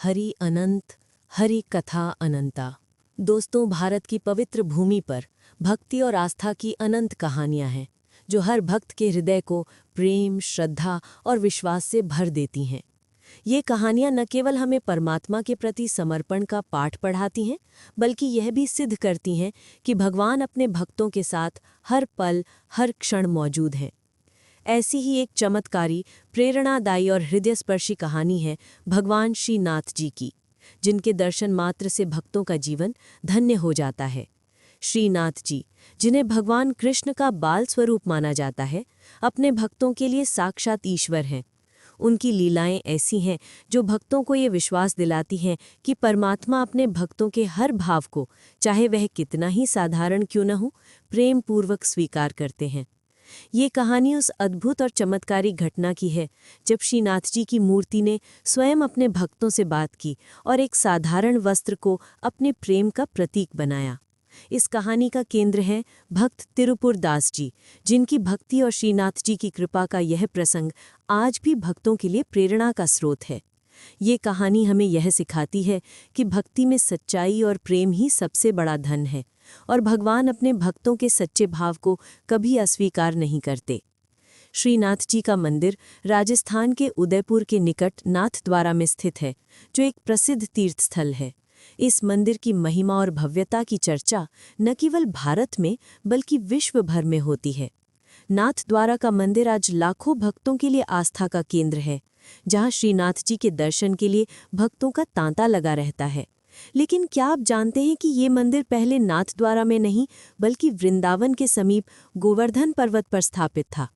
हरि अनंत, हरि कथा अनंता। दोस्तों, भारत की पवित्र भूमि पर भक्ति और आस्था की अनंत कहानियां हैं जो हर भक्त के हृदय को प्रेम, श्रद्धा और विश्वास से भर देती हैं। ये कहानियां न केवल हमें परमात्मा के प्रति समर्पण का पाठ पढ़ाती हैं, बल्कि यह भी सिद्ध करती हैं कि भगवान अपने भक्तों के साथ हर पल, हर क्षण मौजूद हैं। ऐसी ही एक चमत्कारी, प्रेरणादायी और हृदयस्पर्शी कहानी है भगवान श्रीनाथ जी की, जिनके दर्शन मात्र से भक्तों का जीवन धन्य हो जाता है। श्रीनाथ जी, जिन्हें भगवान कृष्ण का बाल स्वरूप माना जाता है, अपने भक्तों के लिए साक्षात ईश्वर हैं। उनकी लीलाएं ऐसी हैं जो भक्तों को ये विश्वास दिलाती हैं कि परमात्मा अपने भक्तों के हर भाव को, चाहे वह कितना ही साधारण क्यों न हो, प्रेम पूर्वक स्वीकार करते हैं। ये कहानी उस अद्भुत और चमत्कारी घटना की है जब श्रीनाथ जी की मूर्ति ने स्वयं अपने भक्तों से बात की और एक साधारण वस्त्र को अपने प्रेम का प्रतीक बनाया। इस कहानी का केंद्र है भक्त तिरुपुर दास जी, जिनकी भक्ति और श्रीनाथ जी की कृपा का यह प्रसंग आज भी भक्तों के लिए प्रेरणा का स्रोत है। ये कहानी हमें यह सिखाती है कि भक्ति में सच्चाई और प्रेम ही सबसे बड़ा धन है और भगवान अपने भक्तों के सच्चे भाव को कभी अस्वीकार नहीं करते। श्रीनाथ जी का मंदिर राजस्थान के उदयपुर के निकट नाथद्वारा में स्थित है, जो एक प्रसिद्ध तीर्थस्थल है। इस मंदिर की महिमा और भव्यता की चर्चा न केवल भारत में बल्कि विश्व भर में होती है। नाथद्वारा का मंदिर आज लाखों भक्तों के लिए आस्था का केंद्र है, जहां श्रीनाथ जी के दर्शन के लिए भक्तों का तांता लगा रहता है। लेकिन क्या आप जानते हैं कि ये मंदिर पहले नाथद्वारा में नहीं बल्कि वृंदावन के समीप गोवर्धन पर्वत पर स्थापित था।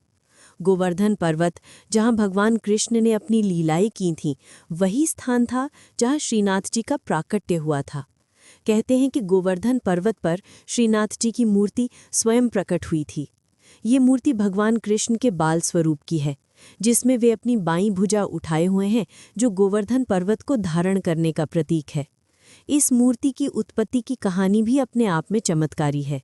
गोवर्धन पर्वत, जहां भगवान कृष्ण ने अपनी लीलाएं की थीं, वही स्थान था जहां श्रीनाथ जी का प्राकट्य हुआ था। कहते हैं कि गोवर्धन पर्वत पर श्रीनाथ जी की मूर्ति स्वयं प्रकट हुई थी। ये मूर्ति भगवान कृष्ण के बाल स्वरूप की है, जिसमें वे अपनी बाईं भुजा उठाए हुए हैं, जो गोवर्धन पर्वत को धारण करने का प्रतीक है। इस मूर्ति की उत्पत्ति की कहानी भी अपने आप में चमत्कारी है।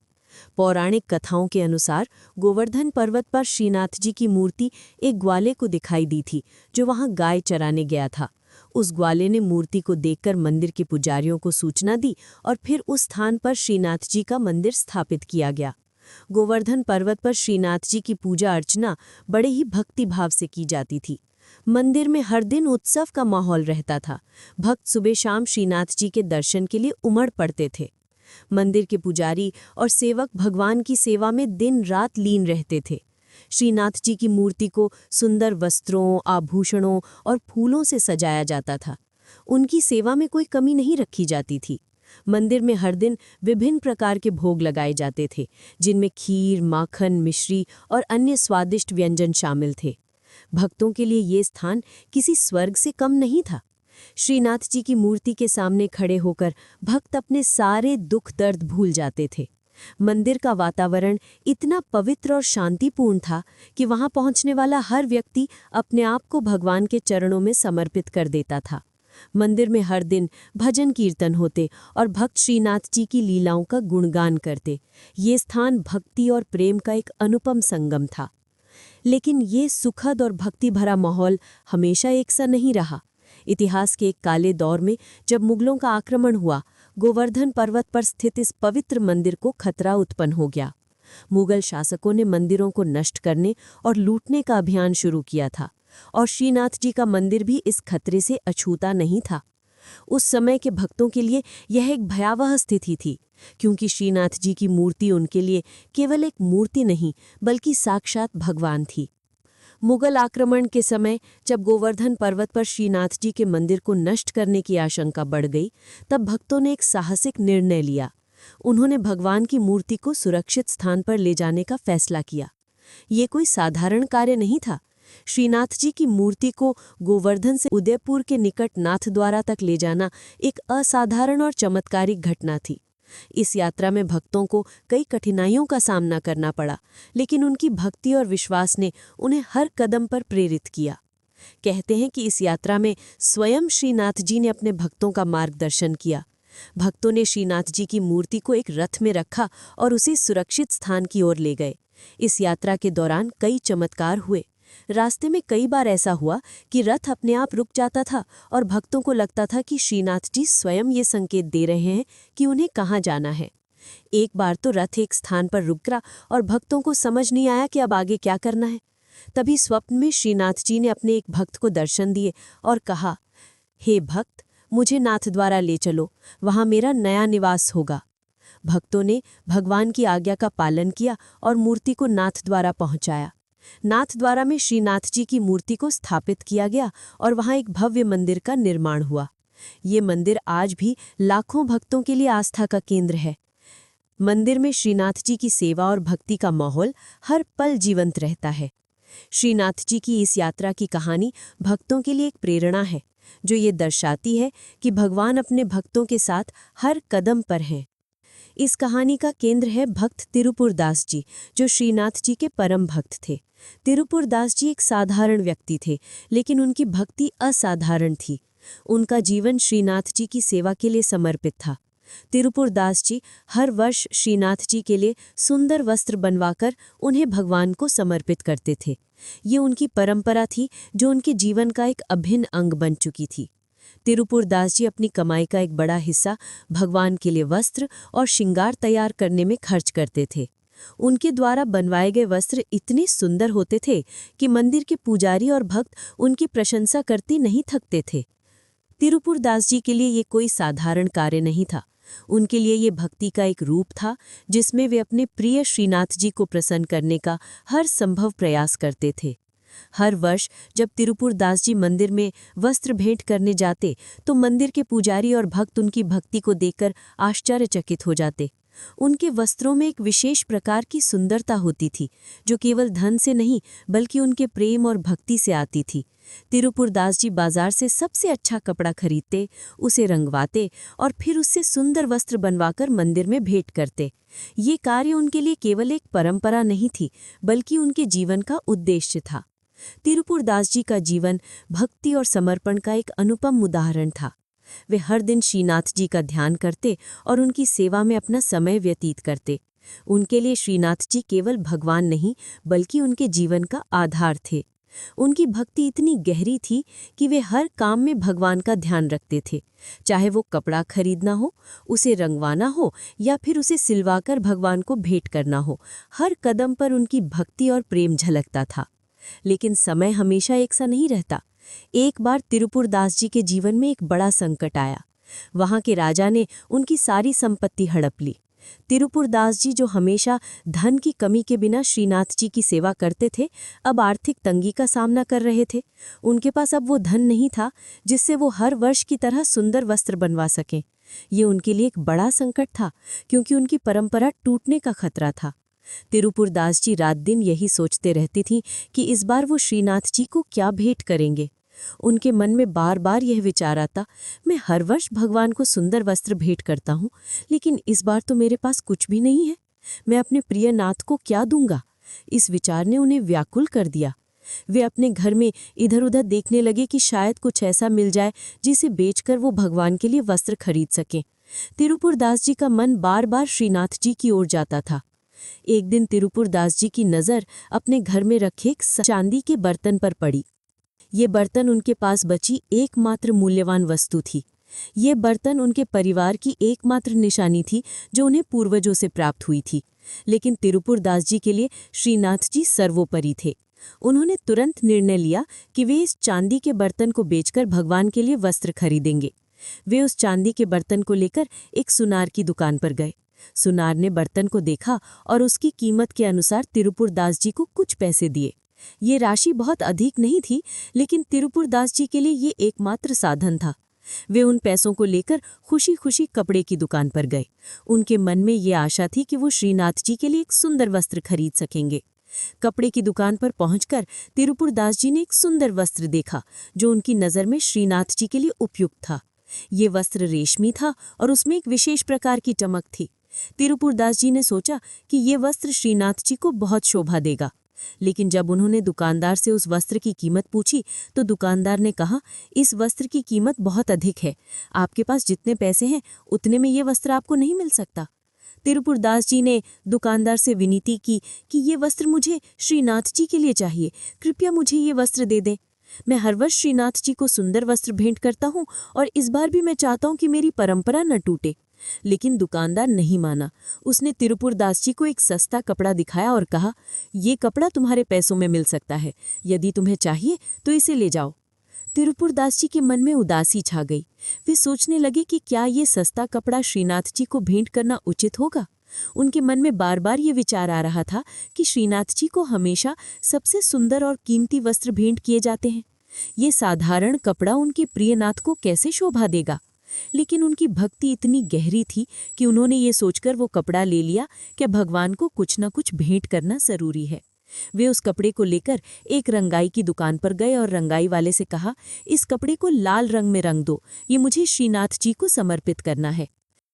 पौराणिक कथाओं के अनुसार गोवर्धन पर्वत पर श्रीनाथ जी की मूर्ति एक ग्वाले को दिखाई दी थी, जो वहां गाय चराने गया था। उस ग्वाले ने मूर्ति को देखकर मंदिर के पुजारियों को सूचना दी और फिर उस स्थान पर श्रीनाथ जी का मंदिर स्थापित किया गया। गोवर्धन पर्वत पर श्रीनाथ जी की पूजा अर्चना बड़े ही भक्तिभाव से की जाती थी। मंदिर में हर दिन उत्सव का माहौल रहता था। भक्त सुबह शाम श्रीनाथ जी के दर्शन के लिए उमड़ पड़ते थे। मंदिर के पुजारी और सेवक भगवान की सेवा में दिन रात लीन रहते थे। श्रीनाथ जी की मूर्ति को सुंदर वस्त्रों, आभूषणों और फूलों से सजाया जाता था। उनकी सेवा में कोई कमी नहीं रखी जाती थी। मंदिर में हर दिन विभिन्न प्रकार के भोग लगाए जाते थे, जिनमें खीर, माखन, मिश्री और अन्य स्वादिष्ट व्यंजन शामिल थे। भक्तों के लिए ये स्थान किसी स्वर्ग से कम नहीं था। श्रीनाथ जी की मूर्ति के सामने खड़े होकर भक्त अपने सारे दुख दर्द भूल जाते थे। मंदिर का वातावरण इतना पवित्र और शांतिपूर्ण था कि वहां पहुंचने वाला हर व्यक्ति अपने आप को भगवान के चरणों में समर्पित कर देता था। मंदिर में हर दिन भजन कीर्तन होते और भक्त श्रीनाथ जी की लीलाओं का गुणगान करते। ये स्थान भक्ति और प्रेम का एक अनुपम संगम था। लेकिन ये सुखद और भक्ति भरा माहौल हमेशा एक सा नहीं रहा। इतिहास के एक काले दौर में जब मुगलों का आक्रमण हुआ, गोवर्धन पर्वत पर स्थित इस पवित्र मंदिर को खतरा उत्पन्न हो गया। मुगल शासकों ने मंदिरों को नष्ट करने और लूटने का अभियान शुरू किया था, और श्रीनाथ जी का मंदिर भी इस खतरे से अछूता नहीं था। उस समय के भक्तों के लिए यह एक भयावह स्थिति थी, क्योंकि श्रीनाथ जी की मूर्ति उनके लिए केवल एक मूर्ति नहीं बल्कि साक्षात भगवान थी। मुगल आक्रमण के समय जब गोवर्धन पर्वत पर श्रीनाथ जी के मंदिर को नष्ट करने की आशंका बढ़ गई, तब भक्तों ने एक साहसिक निर्णय लिया। उन्होंने भगवान की मूर्ति को सुरक्षित स्थान पर ले जाने का फैसला किया। ये कोई साधारण कार्य नहीं था। श्रीनाथ जी की मूर्ति को गोवर्धन से उदयपुर के निकट नाथद्वारा तक ले जाना एक असाधारण और चमत्कारिक घटना थी। इस यात्रा में भक्तों को कई कठिनाइयों का सामना करना पड़ा, लेकिन उनकी भक्ति और विश्वास ने उन्हें हर कदम पर प्रेरित किया। कहते हैं कि इस यात्रा में स्वयं श्रीनाथ जी ने अपने भक्तों का मार्गदर्शन किया। भक्तों ने श्रीनाथ जी की मूर्ति को एक रथ में रखा और उसे सुरक्षित स्थान की ओर ले गए। इस यात्रा के दौरान कई चमत्कार हुए। रास्ते में कई बार ऐसा हुआ कि रथ अपने आप रुक जाता था और भक्तों को लगता था कि श्रीनाथ जी स्वयं ये संकेत दे रहे हैं कि उन्हें कहाँ जाना है। एक बार तो रथ एक स्थान पर रुक गया और भक्तों को समझ नहीं आया कि अब आगे क्या करना है। तभी स्वप्न में श्रीनाथ जी ने अपने एक भक्त को दर्शन दिए और कहा, हे भक्त, मुझे नाथ द्वारा ले चलो, वहां मेरा नया निवास होगा। भक्तों ने भगवान की आज्ञा का पालन किया और मूर्ति को नाथ द्वारा पहुंचाया। नाथ द्वारा में श्रीनाथ जी की मूर्ति को स्थापित किया गया और वहां एक भव्य मंदिर का निर्माण हुआ। ये मंदिर आज भी लाखों भक्तों के लिए आस्था का केंद्र है। मंदिर में श्रीनाथ जी की सेवा और भक्ति का माहौल हर पल जीवंत रहता है। श्रीनाथ जी की इस यात्रा की कहानी भक्तों के लिए एक प्रेरणा है, जो ये दर्शाती है कि भगवान अपने भक्तों के साथ हर कदम पर हैं। इस कहानी का केंद्र है भक्त तिरुपुरदास जी, जो श्रीनाथ जी के परम भक्त थे। तिरुपुरदास जी एक साधारण व्यक्ति थे, लेकिन उनकी भक्ति असाधारण थी। उनका जीवन श्रीनाथ जी की सेवा के लिए समर्पित था। तिरुपुरदास जी हर वर्ष श्रीनाथ जी के लिए सुंदर वस्त्र बनवाकर उन्हें भगवान को समर्पित करते थे। ये उनकी परंपरा थी, जो उनके जीवन का एक अभिन्न अंग बन चुकी थी। तिरुपुरदास जी अपनी कमाई का एक बड़ा हिस्सा भगवान के लिए वस्त्र और श्रृंगार तैयार करने में खर्च करते थे। उनके द्वारा बनवाए गए वस्त्र इतने सुंदर होते थे कि मंदिर के पुजारी और भक्त उनकी प्रशंसा करते नहीं थकते थे। तिरुपुरदास जी के लिए ये कोई साधारण कार्य नहीं था। उनके लिए ये भक्ति का एक रूप था, जिसमें वे अपने प्रिय श्रीनाथ जी को प्रसन्न करने का हर संभव प्रयास करते थे। हर वर्ष जब तिरुपुरदास जी मंदिर में वस्त्र भेंट करने जाते, तो मंदिर के पुजारी और भक्त उनकी भक्ति को देखकर आश्चर्यचकित हो जाते। उनके वस्त्रों में एक विशेष प्रकार की सुंदरता होती थी, जो केवल धन से नहीं बल्कि उनके प्रेम और भक्ति से आती थी। तिरुपुरदास जी बाजार से सबसे अच्छा कपड़ा खरीदते, उसे रंगवाते और फिर उससे सुंदर वस्त्र बनवाकर मंदिर में भेंट करते। ये कार्य उनके लिए केवल एक परंपरा नहीं थी, बल्कि उनके जीवन का उद्देश्य था। तिरुपुरदास जी का जीवन भक्ति और समर्पण का एक अनुपम उदाहरण था। वे हर दिन श्रीनाथ जी का ध्यान करते और उनकी सेवा में अपना समय व्यतीत करते। उनके लिए श्रीनाथ जी केवल भगवान नहीं, बल्कि उनके जीवन का आधार थे। उनकी भक्ति इतनी गहरी थी कि वे हर काम में भगवान का ध्यान रखते थे, चाहे वो कपड़ा खरीदना हो, उसे रंगवाना हो या फिर उसे सिलवाकर भगवान को भेंट करना हो। हर कदम पर उनकी भक्ति और प्रेम झलकता था। लेकिन समय हमेशा एक सा नहीं रहता। एक बार तिरुपुरदास जी के जीवन में एक बड़ा संकट आया। वहां के राजा ने उनकी सारी संपत्ति हड़प ली। तिरुपुरदास जी, जो हमेशा धन की कमी के बिना श्रीनाथ जी की सेवा करते थे, अब आर्थिक तंगी का सामना कर रहे थे। उनके पास अब वो धन नहीं था जिससे वो हर वर्ष की तरह सुंदर वस्त्र बनवा सकें। ये उनके लिए एक बड़ा संकट था, क्योंकि उनकी परंपरा टूटने का खतरा था। तिरुपुरदास जी रात दिन यही सोचते रहती थीं कि इस बार वो श्रीनाथ जी को क्या भेंट करेंगे। उनके मन में बार बार यह विचार आता, मैं हर वर्ष भगवान को सुंदर वस्त्र भेंट करता हूँ, लेकिन इस बार तो मेरे पास कुछ भी नहीं है। मैं अपने प्रिय नाथ को क्या दूंगा? इस विचार ने उन्हें व्याकुल कर दिया। वे अपने घर में इधर उधर देखने लगे कि शायद कुछ ऐसा मिल जाए जिसे बेचकर वो भगवान के लिए वस्त्र खरीद सकें। तिरुपुरदास जी का मन बार बार श्रीनाथ जी की ओर जाता था। एक दिन तिरुपुरदास जी की नज़र अपने घर में रखे एक चांदी के बर्तन पर पड़ी। ये बर्तन उनके पास बची एकमात्र मूल्यवान वस्तु थी। ये बर्तन उनके परिवार की एकमात्र निशानी थी, जो उन्हें पूर्वजों से प्राप्त हुई थी। लेकिन तिरुपुरदास जी के लिए श्रीनाथ जी सर्वोपरि थे। उन्होंने तुरंत निर्णय लिया कि वे इस चांदी के बर्तन को बेचकर भगवान के लिए वस्त्र खरीदेंगे। वे उस चांदी के बर्तन को लेकर एक सुनार की दुकान पर गए। सुनार ने बर्तन को देखा और उसकी कीमत के अनुसार तिरुपुरदास जी को कुछ पैसे दिए। ये राशि बहुत अधिक नहीं थी, लेकिन तिरुपुरदास जी के लिए ये एकमात्र साधन था। वे उन पैसों को लेकर खुशी खुशी कपड़े की दुकान पर गए। उनके मन में ये आशा थी कि वो श्रीनाथ जी के लिए एक सुंदर वस्त्र खरीद सकेंगे। कपड़े की दुकान पर पहुंचकर तिरुपुरदास जी ने एक सुंदर वस्त्र देखा, जो उनकी नज़र में श्रीनाथ जी के लिए उपयुक्त था। ये वस्त्र रेशमी था और उसमें एक विशेष प्रकार की चमक थी। तिरुपुरदास जी ने सोचा कि ये वस्त्र श्रीनाथ जी को बहुत शोभा देगा। लेकिन जब उन्होंने दुकानदार से उस वस्त्र की कीमत पूछी, तो दुकानदार ने कहा, इस वस्त्र की कीमत बहुत अधिक है। आपके पास जितने पैसे हैं उतने में ये वस्त्र आपको नहीं मिल सकता। तिरुपुरदास जी ने दुकानदार से विनती की कि ये वस्त्र मुझे श्रीनाथ जी के लिए चाहिए, कृपया मुझे ये वस्त्र दे दें। मैं हर वर्ष श्रीनाथ जी को सुंदर वस्त्र भेंट करता हूँ और इस बार भी मैं चाहता हूँ कि मेरी परंपरा न टूटे। लेकिन दुकानदार नहीं माना। उसने तिरुपुरदास जी को एक सस्ता कपड़ा दिखाया और कहा, ये कपड़ा तुम्हारे पैसों में मिल सकता है, यदि तुम्हें चाहिए तो इसे ले जाओ। तिरुपुरदास जी के मन में उदासी छा गई। वे सोचने लगे कि क्या ये सस्ता कपड़ा श्रीनाथ जी को भेंट करना उचित होगा। उनके मन में बार बार ये विचार आ रहा था कि श्रीनाथ जी को हमेशा सबसे सुंदर और कीमती वस्त्र भेंट किए जाते हैं। ये साधारण कपड़ा उनके प्रियनाथ को कैसे शोभा देगा। लेकिन उनकी भक्ति इतनी गहरी थी कि उन्होंने ये सोचकर वो कपड़ा ले लिया कि भगवान को कुछ न कुछ भेंट करना जरूरी है। वे उस कपड़े को लेकर एक रंगाई की दुकान पर गए और रंगाई वाले से कहा, इस कपड़े को लाल रंग में रंग दो, ये मुझे श्रीनाथ जी को समर्पित करना है।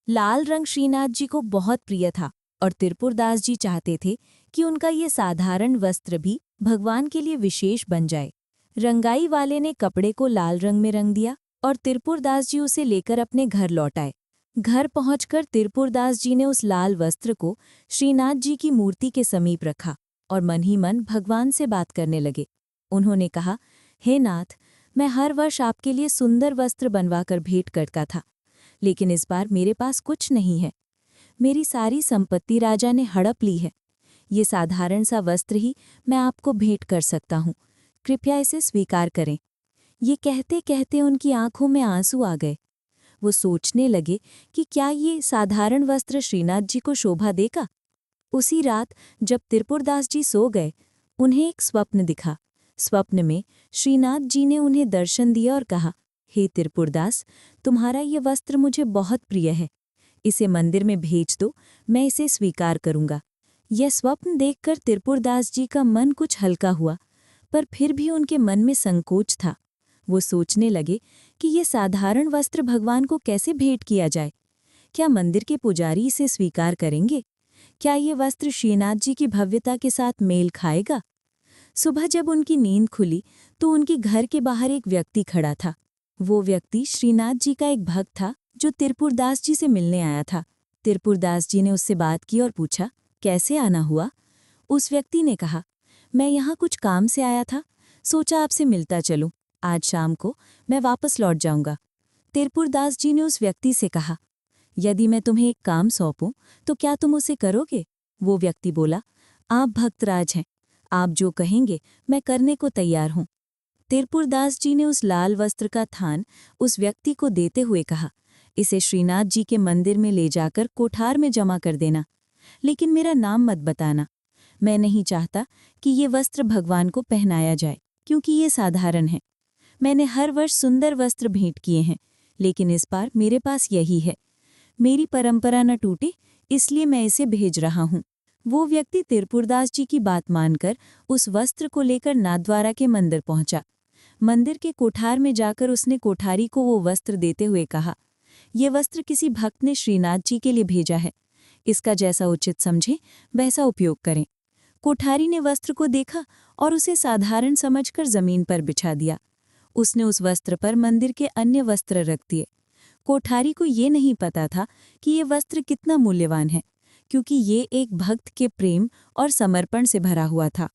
लाल रंग श्रीनाथ जी को बहुत प्रिय था और तिरुपुरदास जी चाहते थे कि उनका ये साधारण वस्त्र भी भगवान के लिए विशेष बन जाए। रंगाई वाले ने कपड़े को लाल रंग में रंग दिया और तिरुपुरदास जी उसे लेकर अपने घर लौट आए। घर पहुंचकर तिरुपुरदास जी ने उस लाल वस्त्र को श्रीनाथ जी की मूर्ति के समीप रखा और मन ही मन भगवान से बात करने लगे। उन्होंने कहा, हे नाथ, मैं हर वर्ष आपके लिए सुंदर वस्त्र बनवाकर भेंट करता था, लेकिन इस बार मेरे पास कुछ नहीं है। मेरी सारी संपत्ति राजा ने हड़प ली है। ये साधारण सा वस्त्र ही मैं आपको भेंट कर सकता हूँ, कृपया इसे स्वीकार करें। ये कहते कहते उनकी आंखों में आंसू आ गए। वो सोचने लगे कि क्या ये साधारण वस्त्र श्रीनाथ जी को शोभा देगा। उसी रात जब तिरुपुरदास जी सो गए, उन्हें एक स्वप्न दिखा। स्वप्न में श्रीनाथ जी ने उन्हें दर्शन दिया और कहा, हे तिरुपुरदास, तुम्हारा ये वस्त्र मुझे बहुत प्रिय है, इसे मंदिर में भेज दो, मैं इसे स्वीकार करूंगा। यह स्वप्न देखकर तिरुपुरदास जी का मन कुछ हल्का हुआ, पर फिर भी उनके मन में संकोच था। वो सोचने लगे कि ये साधारण वस्त्र भगवान को कैसे भेंट किया जाए। क्या मंदिर के पुजारी इसे स्वीकार करेंगे? क्या ये वस्त्र श्रीनाथ जी की भव्यता के साथ मेल खाएगा? सुबह जब उनकी नींद खुली तो उनके घर के बाहर एक व्यक्ति खड़ा था। वो व्यक्ति श्रीनाथ जी का एक भक्त था जो तिरुपुरदास जी से मिलने आया था। तिरुपुरदास जी ने उससे बात की और पूछा, कैसे आना हुआ? उस व्यक्ति ने कहा, मैं यहाँ कुछ काम से आया था, सोचा आपसे मिलता चलूं। आज शाम को मैं वापस लौट जाऊंगा। तिरुपुरदास जी ने उस व्यक्ति से कहा, यदि मैं तुम्हें एक काम सौंपूं तो क्या तुम उसे करोगे? वो व्यक्ति बोला, आप भक्तराज हैं, आप जो कहेंगे मैं करने को तैयार हूं। तिरुपुरदास जी ने उस लाल वस्त्र का थान उस व्यक्ति को देते हुए कहा, इसे श्रीनाथ जी के मंदिर में ले जाकर कोठार में जमा कर देना, लेकिन मेरा नाम मत बताना। मैं नहीं चाहता कि ये वस्त्र भगवान को पहनाया जाए, क्योंकि ये साधारण है। मैंने हर वर्ष सुंदर वस्त्र भेंट किए हैं, लेकिन इस बार मेरे पास यही है। मेरी परंपरा न टूटे, इसलिए मैं इसे भेज रहा हूँ। वो व्यक्ति तिरुपुरदास जी की बात मानकर उस वस्त्र को लेकर नाथद्वारा के मंदिर पहुंचा। मंदिर के कोठार में जाकर उसने कोठारी को वो वस्त्र देते हुए कहा, ये वस्त्र किसी भक्त ने श्रीनाथ जी के लिए भेजा है, इसका जैसा उचित समझे वैसा उपयोग करें। कोठारी ने वस्त्र को देखा और उसे साधारण समझकर जमीन पर बिछा दिया। उसने उस वस्त्र पर मंदिर के अन्य वस्त्र रख दिए। कोठारी को ये नहीं पता था कि ये वस्त्र कितना मूल्यवान है, क्योंकि ये एक भक्त के प्रेम और समर्पण से भरा हुआ था।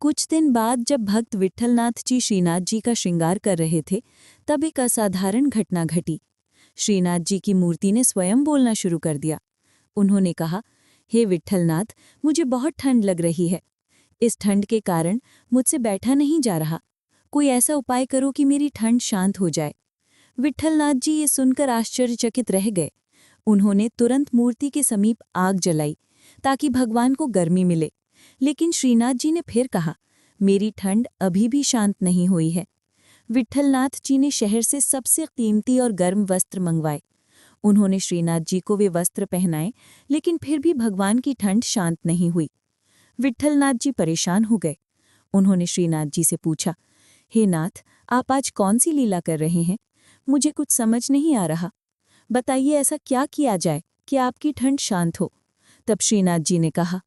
कुछ दिन बाद जब भक्त विट्ठलनाथ जी श्रीनाथ जी का श्रृंगार कर रहे थे, तब एक असाधारण घटना घटी। श्रीनाथ जी की मूर्ति ने स्वयं बोलना शुरू कर दिया। उन्होंने कहा, हे विट्ठलनाथ, मुझे बहुत ठंड लग रही है। इस ठंड के कारण मुझसे बैठा नहीं जा रहा। कोई ऐसा उपाय करो कि मेरी ठंड शांत हो जाए। विट्ठलनाथ जी ये सुनकर आश्चर्यचकित रह गए। उन्होंने तुरंत मूर्ति के समीप आग जलाई ताकि भगवान को गर्मी मिले, लेकिन श्रीनाथ जी ने फिर कहा, मेरी ठंड अभी भी शांत नहीं हुई है। विट्ठलनाथ जी ने शहर से सबसे कीमती और गर्म वस्त्र मंगवाए। उन्होंने श्रीनाथ जी को वे वस्त्र पहनाए, लेकिन फिर भी भगवान की ठंड शांत नहीं हुई। विट्ठलनाथ जी परेशान हो गए। उन्होंने श्रीनाथ जी से पूछा, हे नाथ, आप आज कौन सी लीला कर रहे हैं? मुझे कुछ समझ नहीं आ रहा। बताइए ऐसा क्या किया जाए कि आपकी ठंड शांत हो। तब श्रीनाथ जी ने कहा,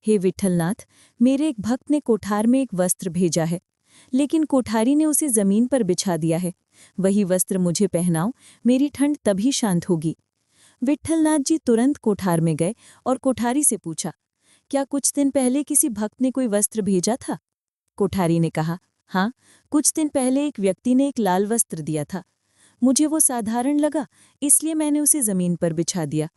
हे विट्ठलनाथ, मेरे एक भक्त ने कोठार में एक वस्त्र भेजा है, लेकिन कोठारी ने उसे जमीन पर बिछा दिया है। वही वस्त्र मुझे पहनाओ, मेरी ठंड तभी शांत होगी। विट्ठलनाथ जी तुरंत कोठार में गए और कोठारी से पूछा, क्या कुछ दिन पहले किसी भक्त ने कोई वस्त्र भेजा था? कोठारी ने कहा, हाँ, कुछ दिन पहले एक व्यक्ति ने एक लाल वस्त्र दिया था। मुझे वो साधारण लगा, इसलिए मैंने उसे जमीन पर बिछा दिया।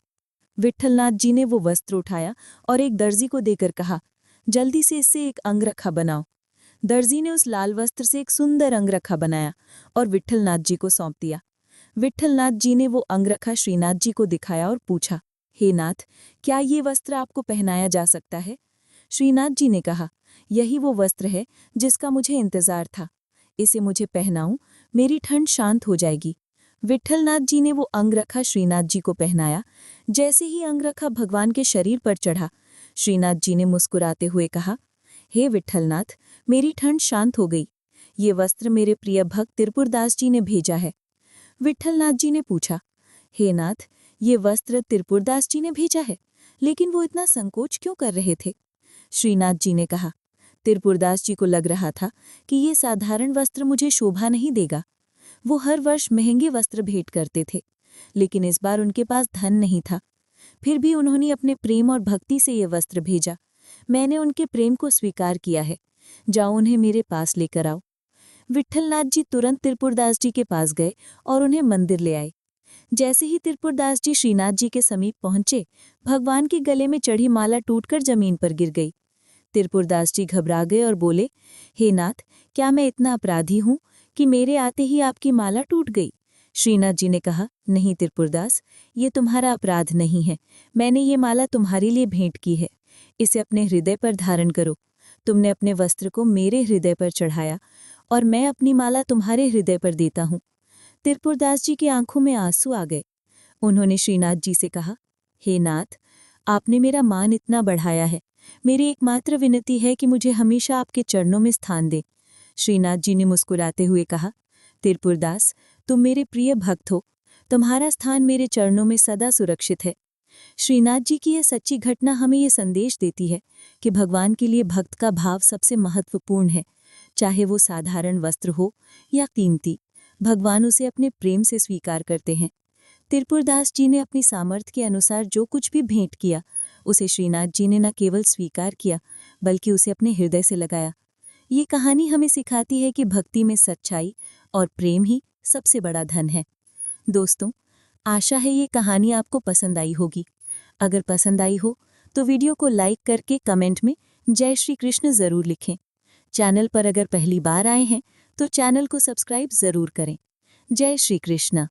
विट्ठलनाथ जी ने वो वस्त्र उठाया और एक दर्जी को देकर कहा, जल्दी से इससे एक अंगरखा बनाओ। दर्जी ने उस लाल वस्त्र से एक सुंदर अंगरखा बनाया और विट्ठलनाथ जी को सौंप दिया। विट्ठलनाथ जी ने वो अंगरखा श्रीनाथ जी को दिखाया और पूछा, हे नाथ, क्या ये वस्त्र आपको पहनाया जा सकता है? श्रीनाथ जी ने कहा, यही वो वस्त्र है जिसका मुझे इंतजार था। इसे मुझे पहनाऊं, मेरी ठंड शांत हो जाएगी। विट्ठलनाथ जी ने वो अंगरखा श्रीनाथ जी को पहनाया। जैसे ही अंगरखा भगवान के शरीर पर चढ़ा, श्रीनाथ जी ने मुस्कुराते हुए कहा, हे विट्ठलनाथ, मेरी ठंड शांत हो गई। ये वस्त्र मेरे प्रिय भक्त त्रिपुरदास जी ने भेजा है। विट्ठलनाथ जी ने पूछा, हे नाथ, ये वस्त्र त्रिपुरदास जी ने भेजा है, लेकिन वो इतना संकोच क्यों कर रहे थे? श्रीनाथ जी ने कहा, त्रिपुरदास जी को लग रहा था कि ये साधारण वस्त्र मुझे शोभा नहीं देगा। वो हर वर्ष महंगे वस्त्र भेंट करते थे, लेकिन इस बार उनके पास धन नहीं था। फिर भी उन्होंने अपने प्रेम और भक्ति से ये वस्त्र भेजा। मैंने उनके प्रेम को स्वीकार किया है। जाओ, उन्हें मेरे पास लेकर आओ। विट्ठलनाथ जी तुरंत त्रिपुरदास जी के पास गए और उन्हें मंदिर ले आए। जैसे ही त्रिपुरदास जी श्रीनाथ जी के समीप पहुंचे, भगवान के गले में चढ़ी माला टूटकर जमीन पर गिर गई। त्रिपुरदास जी घबरा गए और बोले, हे नाथ, क्या मैं इतना अपराधी हूं कि मेरे आते ही आपकी माला टूट गई? श्रीनाथ जी ने कहा, नहीं त्रिपुरदास, ये तुम्हारा अपराध नहीं है। मैंने ये माला तुम्हारे लिए भेंट की है। इसे अपने हृदय पर धारण करो। तुमने अपने वस्त्र को मेरे हृदय पर चढ़ाया और मैं अपनी माला तुम्हारे हृदय पर देता हूँ। त्रिपुरदास जी की आंखों में आंसू आ गए। उन्होंने श्रीनाथ जी से कहा, हे नाथ, आपने मेरा मान इतना बढ़ाया है। मेरी एकमात्र विनती है कि मुझे हमेशा आपके चरणों में स्थान दें। श्रीनाथ जी ने मुस्कुराते हुए कहा, त्रिपुरदास, तुम मेरे प्रिय भक्त हो। तुम्हारा स्थान मेरे चरणों में सदा सुरक्षित है। श्रीनाथ जी की यह सच्ची घटना हमें ये संदेश देती है कि भगवान के लिए भक्त का भाव सबसे महत्वपूर्ण है। चाहे वो साधारण वस्त्र हो या कीमती, भगवान उसे अपने प्रेम से स्वीकार करते हैं। त्रिपुरदास जी ने अपनी सामर्थ्य के अनुसार जो कुछ भी भेंट किया, उसे श्रीनाथ जी ने न केवल स्वीकार किया, बल्कि उसे अपने हृदय से लगाया। ये कहानी हमें सिखाती है कि भक्ति में सच्चाई और प्रेम ही सबसे बड़ा धन है। दोस्तों, आशा है ये कहानी आपको पसंद आई होगी। अगर पसंद आई हो तो वीडियो को लाइक करके कमेंट में जय श्री कृष्ण ज़रूर लिखें। चैनल पर अगर पहली बार आए हैं तो चैनल को सब्सक्राइब ज़रूर करें। जय श्री कृष्ण।